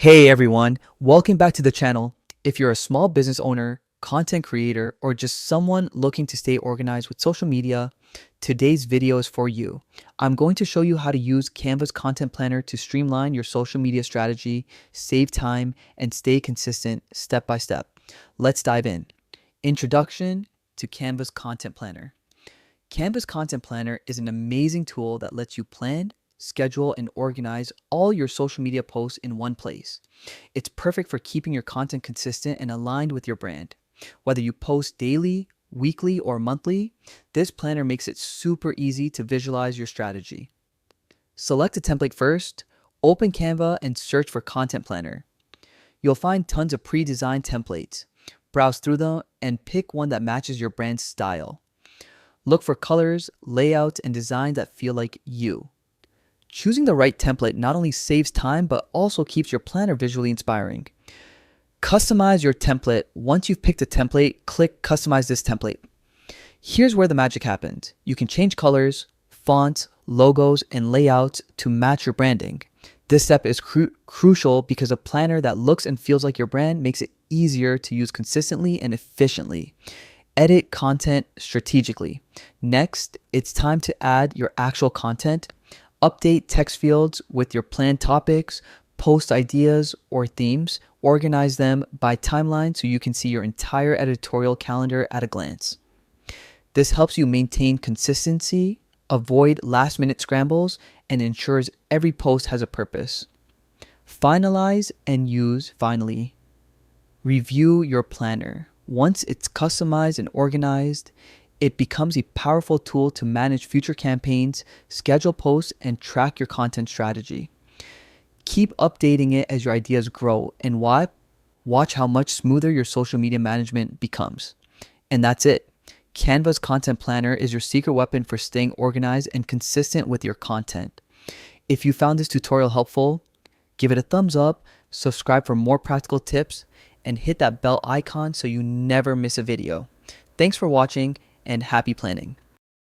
Hey everyone, welcome back to the channel. If you're a small business owner, content creator, or just someone looking to stay organized with social media, today's video is for you. I'm going to show you how to use Canva's content planner to streamline your social media strategy, save time, and stay consistent step by step. Let's dive in. Introduction to Canva's content planner. Canva's Content Planner is an amazing tool that lets you plan, schedule, and organize all your social media posts in one place. It's perfect for keeping your content consistent and aligned with your brand. Whether you post daily, weekly, or monthly, this planner makes it super easy to visualize your strategy. Select a template first, open Canva, and search for Content Planner. You'll find tons of pre-designed templates. Browse through them and pick one that matches your brand's style. Look for colors, layouts, and designs that feel like you. Choosing the right template not only saves time, but also keeps your planner visually inspiring. Customize your template. Once you've picked a template, click Customize this template. Here's where the magic happens. You can change colors, fonts, logos, and layouts to match your branding. This step is crucial because a planner that looks and feels like your brand makes it easier to use consistently and efficiently. Edit content strategically. Next, it's time to add your actual content. Update text fields with your planned topics, post ideas or themes. Organize them by timeline so you can see your entire editorial calendar at a glance. This helps you maintain consistency, avoid last-minute scrambles, and ensures every post has a purpose. Finalize and use finally. Review your planner. Once it's customized and organized, it becomes a powerful tool to manage future campaigns, schedule posts, and track your content strategy. Keep updating it as your ideas grow, and watch how much smoother your social media management becomes. And that's it. Canva's Content Planner is your secret weapon for staying organized and consistent with your content. If you found this tutorial helpful, give it a thumbs up, subscribe for more practical tips, and hit that bell icon so you never miss a video. Thanks for watching and happy planning.